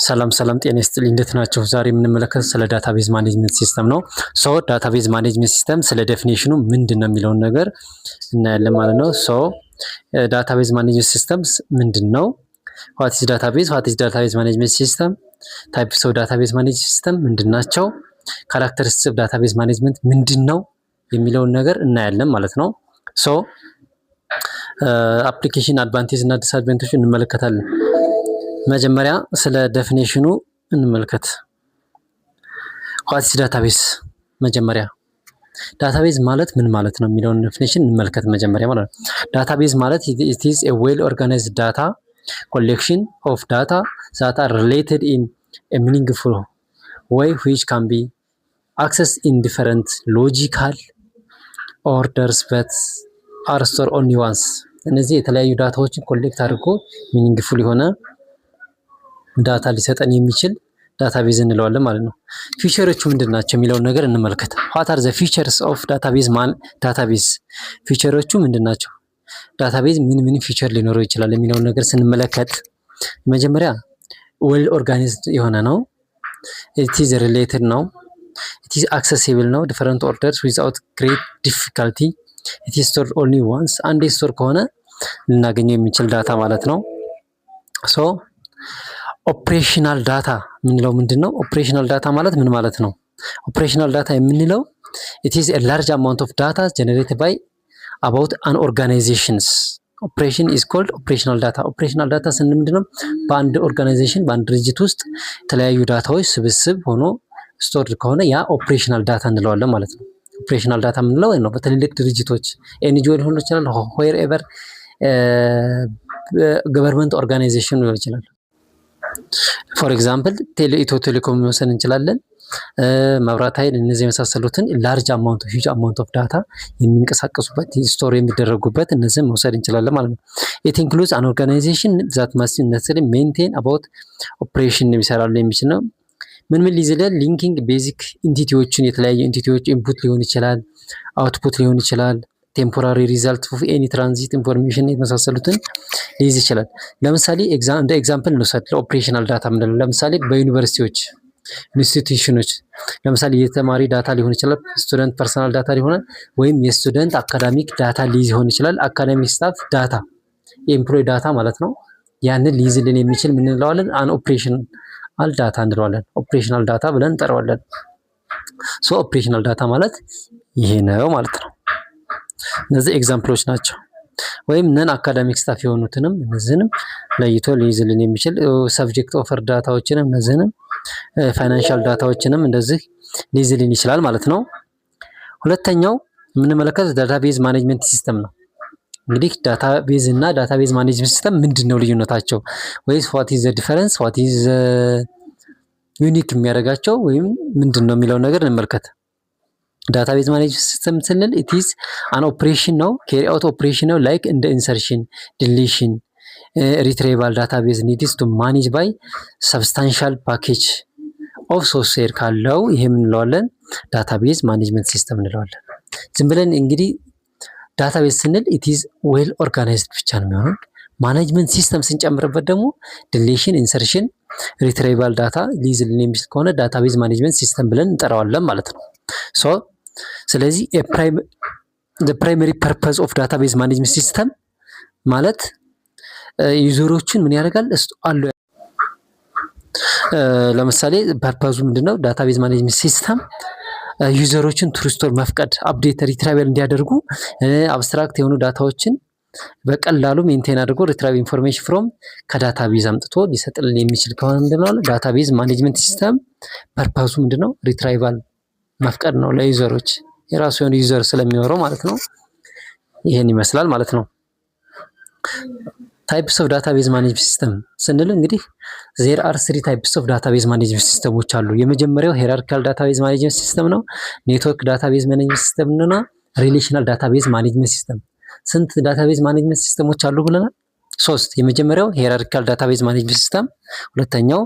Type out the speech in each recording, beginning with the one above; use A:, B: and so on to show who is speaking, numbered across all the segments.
A: ሰላም ጤና ይስጥልኝ እንዴት ናችሁ? ዛሬ የምንመለከተው ስለ ዳታቤዝ ማኔጅመንት ሲስተም ነው። ዳታቤዝ ማኔጅመንት ሲስተም ስለ ዴፊኒሽኑ ምንድነው የሚለውን ነገር እናያለን ማለት ነው። ዳታቤዝ ማኔጅመንት ሲስተምስ ምንድነው? ዋት ኢዝ ዳታቤዝ ማኔጅመንት ሲስተም፣ ታይፕስ ኦፍ ዳታቤዝ ማኔጅመንት ሲስተም ምንድናቸው፣ ካራክተሪስቲክስ ኦፍ ዳታቤዝ ማኔጅመንት ምንድነው የሚለውን ነገር እናያለን ማለት ነው። አፕሊኬሽን አድቫንቴጅ እና ዲስአድቫንቴጅ እንመለከታለን። መጀመሪያ ስለ ዴፊኒሽኑ እንመልከት። ዋት ኢዝ ዳታቤዝ፣ መጀመሪያ ዳታቤዝ ማለት ምን ማለት ነው የሚለውን ዴፊኒሽን እንመልከት መጀመሪያ ማለት ነው። ዳታቤዝ ማለት it is a well organized data collection of data that are related in a meaningful way which can be accessed in different logical orders but are stored only once። እነዚህ የተለያዩ ዳታዎችን ኮሌክት አድርጎ ሚኒንግፉል የሆነ ዳታ ሊሰጠን የሚችል ዳታቤዝ እንለዋለን ማለት ነው። ፊቸሮቹ ምንድናቸው የሚለውን ነገር እንመልከት። what are the features of database ፊቸሮቹ ምንድናቸው? ዳታቤዝ ምን ፊቸር ሊኖረው ይችላል የሚለውን ነገር ስንመለከት መጀመሪያ well organized የሆነ ነው። it is related ነው። it is accessible ነው። different orders without great difficulty it is stored only once። አንዴ ስቶር ከሆነ ልናገኘው የሚችል ዳታ ማለት ነው። ኦፕሬሽናል ዳታ የምንለው ምንድነው? ኦፕሬሽናል ዳታ ማለት ምን ማለት ነው? ኦፕሬሽናል ዳታ የምንለው it is a large amount of data generated by about an organizations operation is called operational data። ኦፕሬሽናል ዳታ ስንል ምንድነው? በአንድ ኦርጋናይዜሽን በአንድ ድርጅት ውስጥ የተለያዩ ዳታዎች ስብስብ ሆኖ ስቶርድ ከሆነ ያ ኦፕሬሽናል ዳታ እንለዋለን ማለት ነው። ኦፕሬሽናል ዳታ የምንለው ነው በትልልቅ ድርጅቶች ኤንጂኦ ሊሆን ይችላል፣ ዌር ኤቨር ገቨርንመንት ኦርጋናይዜሽን ሊሆን ይችላል። ፎር ኤግዛምፕል ኢትዮ ቴሌኮም መውሰድ እንችላለን፣ መብራት ኃይል፣ እነዚህ የመሳሰሉትን ላርጅ አማውንት ሂውጅ አማውንት ኦፍ ዳታ የሚንቀሳቀሱበት ስቶር የሚደረጉበት እነዚህን መውሰድ እንችላለን ማለት ነው። ኢት ኢንክሉድስ አን ኦርጋናይዜሽን ዛት ማስት ነሰሰሪ ሜንቴን አባውት ኦፕሬሽን የሚሰራሉ የሚችል ነው። ምን ሊይዝልን? ሊንኪንግ ቤዚክ ኢንቲቲዎችን፣ የተለያዩ ኢንቲቲዎች ኢንፑት ሊሆን ይችላል፣ አውትፑት ሊሆን ይችላል፣ ቴምፖራሪ ሪዛልት ኦፍ ኤኒ ትራንዚት ኢንፎርሜሽን የመሳሰሉትን ሊይዝ ይችላል። ለምሳሌ እንደ ኤግዛምፕል እንውሰድ ለኦፕሬሽናል ዳታ ምንድነው? ለምሳሌ በዩኒቨርሲቲዎች ኢንስቲትዩሽኖች ለምሳሌ የተማሪ ዳታ ሊሆን ይችላል፣ ስቱደንት ፐርሰናል ዳታ ሊሆናል፣ ወይም የስቱደንት አካዳሚክ ዳታ ሊሆን ይችላል። አካዳሚክ ስታፍ ዳታ የኤምፕሎይ ዳታ ማለት ነው። ያንን ሊይዝልን የሚችል ምን እንለዋለን? አን ኦፕሬሽናል ዳታ እንለዋለን። ኦፕሬሽናል ዳታ ብለን እንጠራዋለን። ኦፕሬሽናል ዳታ ማለት ይሄ ነው ማለት ነው። እነዚህ ኤግዛምፕሎች ናቸው። ወይም ነን አካዳሚክ ስታፍ የሆኑትንም እነዚህንም ለይቶ ሊይዝልን የሚችል ሰብጀክት ኦፈር ዳታዎችንም እነዚህንም ፋይናንሻል ዳታዎችንም እንደዚህ ሊይዝልን ይችላል ማለት ነው። ሁለተኛው የምንመለከተው ዳታቤዝ ማኔጅመንት ሲስተም ነው። እንግዲህ ዳታቤዝ እና ዳታቤዝ ማኔጅመንት ሲስተም ምንድነው ልዩነታቸው? ወይስ ዋት ኢዝ ዘ ዲፈረንስ፣ ዋት ኢዝ ዩኒክ የሚያደርጋቸው ወይም ምንድነው የሚለው ነገር እንመልከት። ዳታቤዝ ማኔጅመንት ሲስተም ስንል it is an operation ነው፣ carry out operation ነው፣ ላይክ እንደ insertion, deletion, retrieval database needs to manage by substantial package of software ካለው ይሄ ምን እንለዋለን? ዳታቤዝ ማኔጅመንት ሲስተም እንለዋለን። ዝም ብለን እንግዲህ ዳታቤዝ ስንል it is well organized ብቻ ነው የሚሆነው። ማኔጅመንት ሲስተም ስንጨምርበት ደግሞ deletion, insertion, retrieval ዳታ ሊይዝልን የሚችል ከሆነ ዳታቤዝ ማኔጅመንት ሲስተም ብለን እንጠራዋለን ማለት ነው። ስለዚህ the primary purpose of database management system ማለት ዩዘሮችን ምን ያደርጋል አሉ። ለምሳሌ ፐርፐዙ ምንድነው? ዳታቤዝ ማኔጅመንት ሲስተም ዩዘሮችን ቱ ሪስቶር መፍቀድ፣ አፕዴት፣ ሪትራይቭ እንዲያደርጉ አብስትራክት የሆኑ ዳታዎችን በቀላሉ ሜንቴን አድርጎ ሪትራይቭ ኢንፎርሜሽን ፍሮም ከዳታቤዝ አምጥቶ ሊሰጥልን የሚችል ከሆነ ምንድነው ዳታቤዝ ማኔጅመንት ሲስተም ፐርፐዙ ምንድነው? ሪትራይቫል መፍቀድ ነው። ለዩዘሮች የራሱ የሆነ ዩዘር ስለሚኖረው ማለት ነው። ይሄን ይመስላል ማለት ነው። ታይፕስ ኦፍ ዳታቤዝ ማኔጅመንት ሲስተም ስንል እንግዲህ there are 3 ታይፕስ ኦፍ ዳታቤዝ ማኔጅመንት ሲስተሞች አሉ። የመጀመሪያው ሄራርኪካል ዳታቤዝ ማኔጅመንት ሲስተም ነው። ኔትወርክ ዳታቤዝ ማኔጅመንት ሲስተም እና ሪሌሽናል ዳታቤዝ ማኔጅመንት ሲስተም። ስንት ዳታቤዝ ማኔጅመንት ሲስተሞች አሉ ብለናል? 3። የመጀመሪያው ሄራርኪካል ዳታቤዝ ማኔጅመንት ሲስተም፣ ሁለተኛው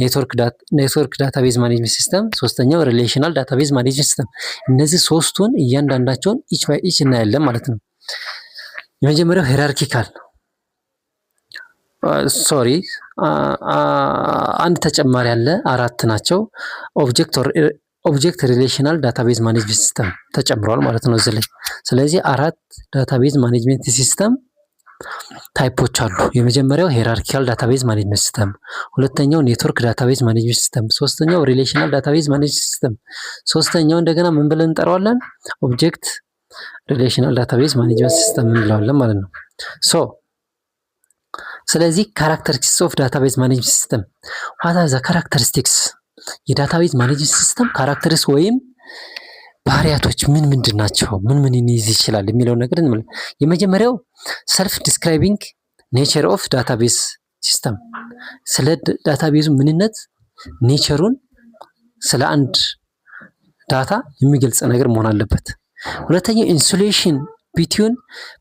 A: ኔትወርክ ዳታቤዝ ማኔጅመንት ሲስተም፣ ሶስተኛው ሪሌሽናል ዳታቤዝ ማኔጅመንት ሲስተም። እነዚህ ሶስቱን እያንዳንዳቸውን ኢች ባይ ኢች እናያለን ማለት ነው። የመጀመሪያው ሄራርኪካል ሶሪ አንድ ተጨማሪ አለ። 4 ናቸው። ኦብጀክት ሪሌሽናል ዳታቤዝ ማኔጅመንት ሲስተም ተጨምሯል ማለት ነው እዚህ ላይ። ስለዚህ 4 ዳታቤዝ ማኔጅመንት ሲስተም ታይፖች አሉ። የመጀመሪያው ሄራርኪካል ዳታቤዝ ማኔጅመንት ሲስተም፣ ሁለተኛው ኔትወርክ ዳታቤዝ ማኔጅመንት ሲስተም፣ ሶስተኛው ሪሌሽናል ዳታቤዝ ማኔጅመንት ሲስተም፣ ሶስተኛው እንደገና ምን ብለን እንጠራዋለን? ኦብጀክት ሪሌሽናል ዳታቤዝ ማኔጅመንት ሲስተም እንለዋለን ማለት ነው። ስለዚህ ካራክተሪስቲክስ ኦፍ ዳታቤዝ ማኔጅመንት ሲስተም ዋት አር ዘ ካራክተሪስቲክስ? የዳታቤዝ ማኔጅመንት ሲስተም ካራክተሪስቲክስ ወይም ባህሪያቶች ምን ምንድን ናቸው? ምን ይይዝ ይችላል የሚለውን ነገር እንመለ የመጀመሪያው ሰልፍ ዲስክራይቢንግ ኔቸር ኦፍ ዳታቤዝ ሲስተም፣ ስለ ዳታቤዙ ምንነት ኔቸሩን፣ ስለ አንድ ዳታ የሚገልጽ ነገር መሆን አለበት። ሁለተኛው ኢንሱሌሽን ቢትዊን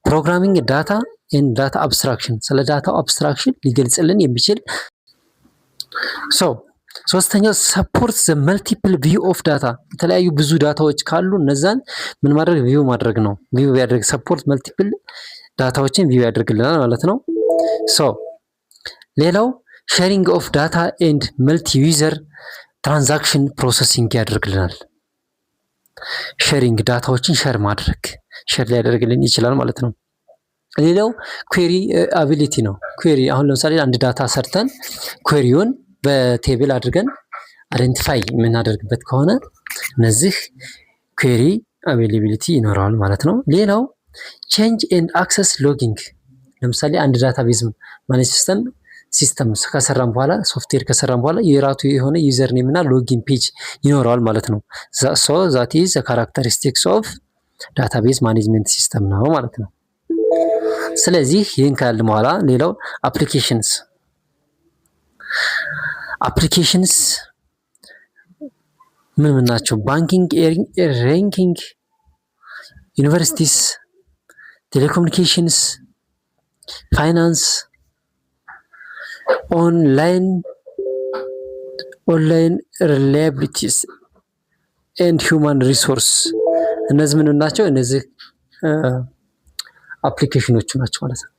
A: ፕሮግራሚንግ ዳታ ኤንድ ዳታ አብስትራክሽን፣ ስለ ዳታው አብስትራክሽን ሊገልጽልን የሚችል ሰው። ሶስተኛው ሰፖርት ዘ መልቲፕል ቪው ኦፍ ዳታ፣ የተለያዩ ብዙ ዳታዎች ካሉ እነዛን ምን ማድረግ ቪው ማድረግ ነው። ቪው ያደርግ ሰፖርት መልቲፕል ዳታዎችን ቪው ያደርግልናል ማለት ነው። ሌላው ሼሪንግ ኦፍ ዳታ ኤንድ መልቲ ዩዘር ትራንዛክሽን ፕሮሰሲንግ ያደርግልናል። ሼሪንግ ዳታዎችን ሼር ማድረግ ሊያደርግልን ይችላል ማለት ነው። ሌላው ኩዌሪ አቢሊቲ ነው። ኩዌሪ አሁን ለምሳሌ አንድ ዳታ ሰርተን ኩዌሪውን በቴብል አድርገን አይደንቲፋይ የምናደርግበት ከሆነ እነዚህ ኩዌሪ አቬይላቢሊቲ ይኖረዋል ማለት ነው። ሌላው ቼንጅ ኤንድ አክሰስ ሎጊንግ፣ ለምሳሌ አንድ ዳታቤዝ ማኔጅመንት ሲስተም ከሰራን በኋላ ሶፍትዌር ከሰራን በኋላ የራሱ የሆነ ዩዘር ኔም እና ሎጊን ፔጅ ይኖረዋል ማለት ነው። ሶ ዛት ኢዝ ዘ ካራክተሪስቲክስ ኦፍ ዳታቤዝ ማኔጅመንት ሲስተም ነው ማለት ነው። ስለዚህ ይህን ካልን በኋላ ሌላው አፕሊኬሽንስ ምን ናቸው? ባንኪንግ፣ ራንኪንግ፣ ዩኒቨርሲቲስ፣ ቴሌኮሙኒኬሽንስ፣ ፋይናንስ፣ ኦንላይን ሪላያቢሊቲስ ኤንድ ሁማን ሪሶርስ። እነዚህ ምን ናቸው? እነዚህ አፕሊኬሽኖቹ ናቸው ማለት ነው።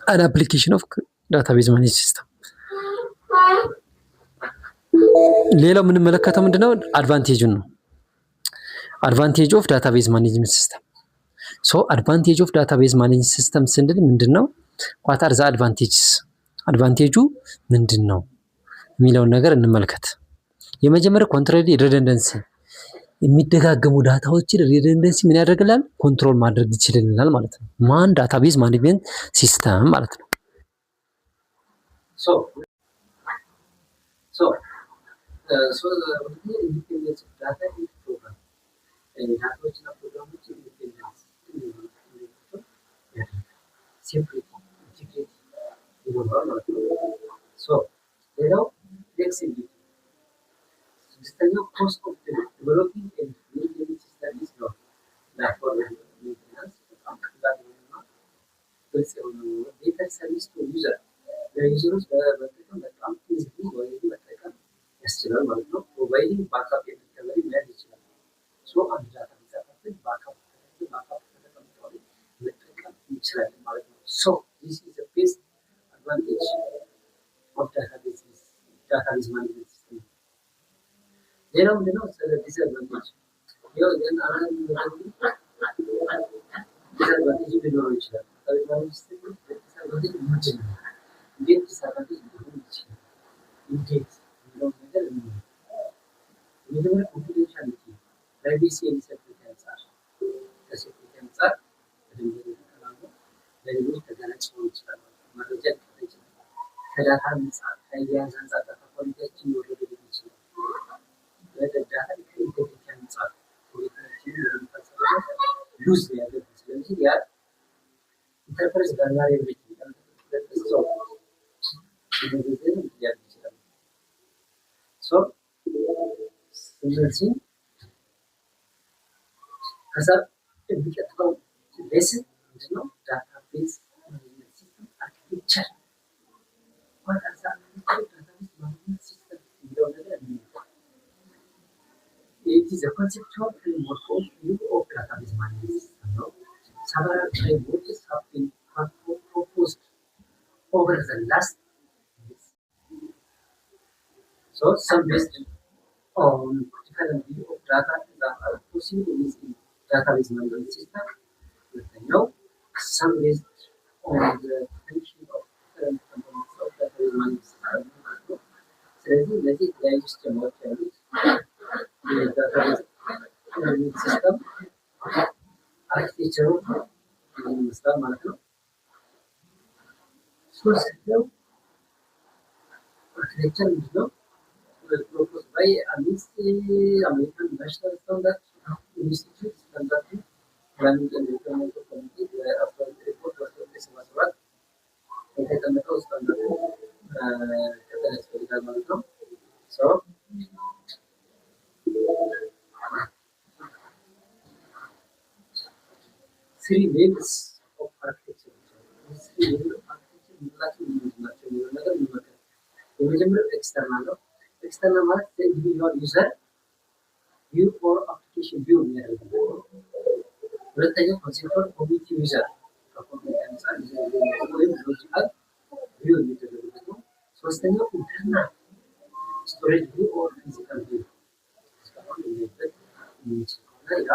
A: አን አፕሊኬሽን ኦፍ ዳታቤዝ ማኔጅ ሲስተም። ሌላው የምንመለከተው ምንድነው? አድቫንቴጁን ነው። አድቫንቴጅ ኦፍ ዳታቤዝ ማኔጅመንት ሲስተም። ሶ አድቫንቴጅ ኦፍ ዳታቤዝ ማኔጅመንት ሲስተም ስንል ምንድነው? ዋት አር ዘ አድቫንቴጅስ? አድቫንቴጁ ምንድነው የሚለውን ነገር እንመልከት። የመጀመሪያው ኮንትሮል ሪደንደንሲ፣ የሚደጋገሙ ዳታዎችን ሪደንደንሲ ምን ያደርግላል? ኮንትሮል ማድረግ ይችልልናል ማለት ነው። ማን ዳታቤዝ ማኔጅመንት ሲስተም ማለት ነው።
B: ሌላው ፍሌክሲቢሊቲ፣ ስድስተኛው ኮስት ኦፍ ዴቨሎፒንግ ኤንድ ሜንቴኒንግ ሲስተም ኢዝ ሎው። ፕላትፎርም ሜንቴናንስ በጣም ቀላል የሆነና ግልጽ የሆነ ቤተር ሰርቪስ ቱ ዩዘር፣ ለዩዘሮች በመጠቀም በጣም ኢዚሊ ወይ መጠቀም ያስችላል ማለት ነው። ፕሮቫይዲንግ ባክአፕ ኤንድ ሪከቨሪ መያዝ ይችላል። አንድ ዳታ ቢጠፋብን ባክአፕ ተጠቅመን መጠቀም እንችላለን ማለት ነው። ዲስ ኢዝ ዘ ቤስት አድቫንቴጅ ኦፍ ዳታቤዝ ማኔጅመንት ሲስተም። ሌላው ምንድነው? ስለ ዲስአድቫንቴጅ ዲስአድቫንቴጅ ሊኖረው ይችላል። ዲስአድቫንቴጅ ምንድን ነው? እንዴት ዲስአድቫንቴጅ ሊሆን ይችላል? እንዴት የሚለውን ነገር የመጀመሪያ ኮንፊደንሻሊቲ፣ ፕራይቬሲ ሴኩሪቲ አንጻር፣ ከሴኩሪቲ አንጻር በደንብ የተቀላሉ ለሌሎች ተጋላጭ ሊሆን ይችላል። መረጃ ሊቀር ይችላል። ከዳታ አንጻር፣ ከአያያዝ አንጻር ዳታ ኳሊቲያችን የወረደ ሊሆን ይችላል። በዳታ ከኢንቴግሪቲ አንጻር ሁኔታችንን ለመፈጸም ሉዝ ያደርጋል። ስለዚህ ያ ኢንተርፕራይዝ ቫልነራቢሊቲ ለተሰው እንደዚህ ሊያደርግ ይችላል። ስለዚህ ከዛ የሚቀጥለው ሌስን ምንድነው? ዳታቤዝ ማኔጅመንት ሲስተም አርኪቴክቸር It is a conceptual framework of view of database management system. Several frameworks have been proposed over the last. So some based on critical view of data that are possible within database management system. Now, some based on the function of different components of database management system. ስለዚህ እነዚህ የተለያዩ ሲስተሞች ያሉት የዳታቤዝ ማኔጅመንት ሲስተም አርኪቴክቸሩ ይመስላል ማለት ነው። ሶስተኛው አርኪቴክቸር ምንድን ነው? ፕሮፖዝ ባይ አሜሪካን ናሽናል ስታንዳርድ ኢንስቲትዩት ስታንዳርድ ፕላኒንግ ኤንድ ዴቨሎፕመንት ኮሚቴ በ1977 የተቀመጠው ስታንዳርድ መከተል ያስፈልጋል ማለት ነው። Three levels of architecture. Three levels of architecture ምንላቸው ምንድን ናቸው የሚለው ነገር እንመለከት። የመጀመሪያው ኤክስተርናል ነው። ኤክስተርናል ማለት ኢንዲቪጁዋል ዩዘር ቪው ኦር አፕሊኬሽን ቪው የሚያደርግበት ነው። ሁለተኛው ኮንሴፕቹዋል ኮሚኒቲ ዩዘር ከኮሚኒቲ አንፃር ወይም ሎጂካል ቪው የሚደረግበት ነው። ሶስተኛው ኢንተርናል ስቶሬጅ ቪው ኦር ፊዚካል ቪው እስካሁን የሚበት የሚችል ከሆነ ያ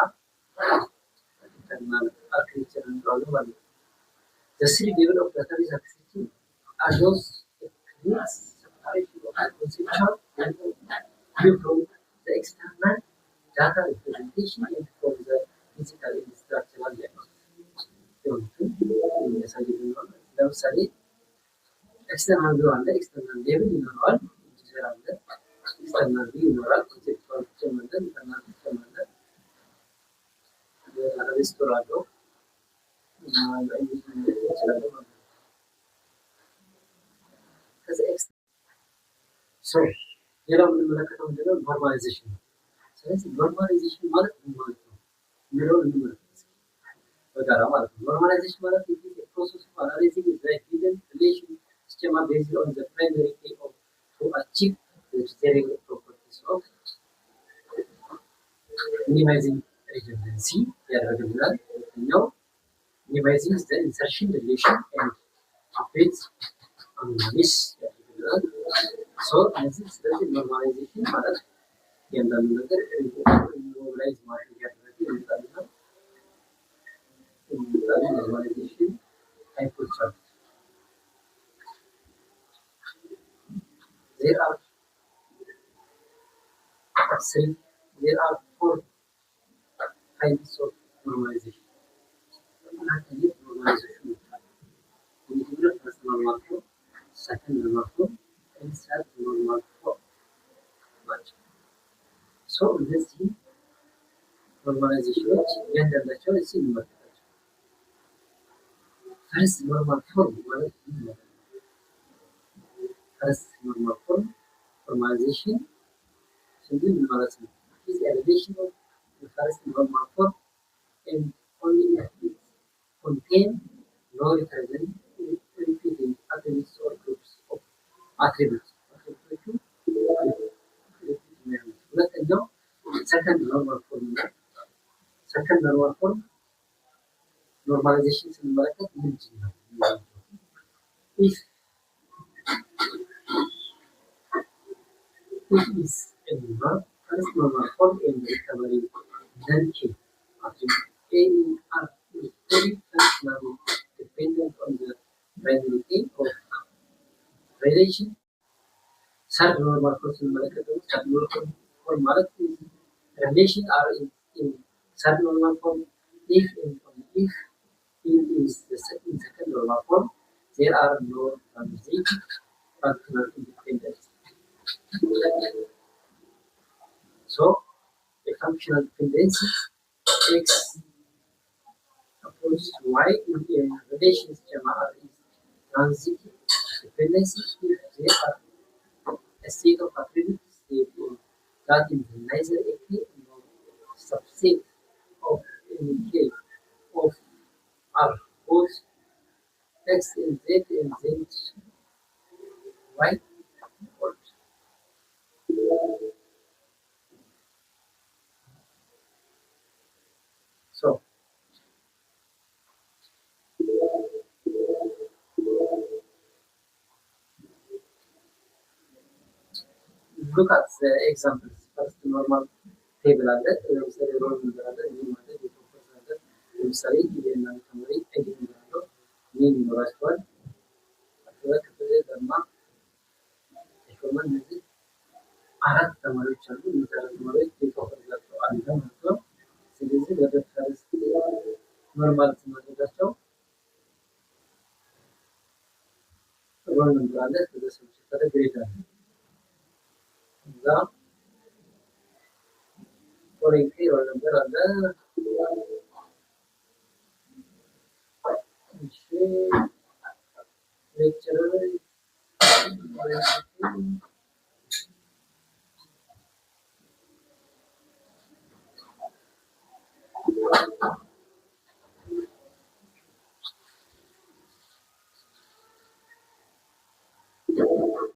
B: ኢንተርናል architecture እንለዋለን ማለት ነው። The three level of database architecture allows a clear separation of conceptual view from the external data representation and from the physical and structural level. ለምሳሌ ኤክስተርናል ቪው አለ፣ ኤክስተርናል ሌብል ይኖረዋል፣ ኢንቲጀር አለ፣ ኤክስተርናል ቪው ይኖራል፣ ኮንሴፕቹዋል ይጨመራል፣ ኢንተርናል ይጨመራል፣ database ስቶር አለው ሌላው የምንመለከተው ምንድነው? ኖርማላይዜሽን ነው። ስለዚህ ኖርማላይዜሽን ማለት ምን ማለት ነው የሚለውን እንመለከት በጋራ ማለት ነው። ኖርማላይዜሽን ማለት ፕሮሰስ ኦፍ አናላይዚንግ ዘ ጊቨን ሪሌሽን ስኬማ ቤዝድ ኦን ዘ ፕራይመሪ ኬ ኦፍ ቱ አቺቭ ዘ ዲዛይርድ ፕሮፐርቲስ ኦፍ ሚኒማይዚንግ ሪደንደንሲ ያደርግልናል። ሁለተኛው minimizing the insertion deletion and updates anomalies ያደርግልናል። እነዚህ ስለዚህ ኖርማላይዜሽን ማለት እያንዳንዱ ነገር ኖርማላይዝ ማድረግ ያደረገ ይመጣልና ኖርማላይዜሽን ታይፖች አሉ። there are four types of normalization. ኖርማላይዜሽን የመጀመሪያው ፈርስት ኖርማል ፎርም፣ ሰከንድ ኖርማል ፎርም፣ ሰርድ ኖርማል ፎርም ናቸው። እነዚህ ኖርማላይዜሽኖች እያንዳንዳቸውን እዚህ እንመለከታቸው። ፈርስት ኖርማል ፎርም ማለት ምን ማለት ነው? ፈርስት ኖርማል ፎርም ኖርማላይዜሽን ስንል ምን ማለት ነው? is a relation of the first normal form and only if it contain no repeating attributes or groups of attributes. ሁለተኛው ሰከንድ ኖርማል ፎርም ነው። ሰከንድ ኖርማል ፎርም ኖርማላይዜሽን ስንመለከት ምንድን ነው? if is a first normal form and recovery then K attribute A in R is very functionally dependent on the primary key of relation. Third normal form ስንመለከተው third normal form ማለት relation are in third normal form if and only if it is the second normal form there are no transitive functional independence. A functional dependency X opposed to Y in a relation schema is transitive dependency if there are a set of attributes that is neither a K nor subset of any K of R both X and Z and Z Y equal. ሉክ አት ኤግዛምፕልስ ፈርስት ኖርማል ቴብል አለ። ለምሳሌ ሮል ነበር አለ። ይህ ማለት የፕሮፖዝ አለ። ለምሳሌ የና ተማሪ ኤዲት እንዳለው ይህን ይኖራቸዋል። ክፍል ለማ ኢንፎርማል እነዚህ አራት ተማሪዎች አሉ። እነዚህ አራት ተማሪዎች የፕሮፖዛቸው አለ ማለት ነው። ስለዚህ ወደ ፈርስት ኖርማል ስናደርጋቸው ሮል ነበር አለ። ስለዚህ ሰብጀክት ግሬድ አለ። እዛ ፎሬንሲ ሮል ነበር አለ። እሺ ሌክቸረር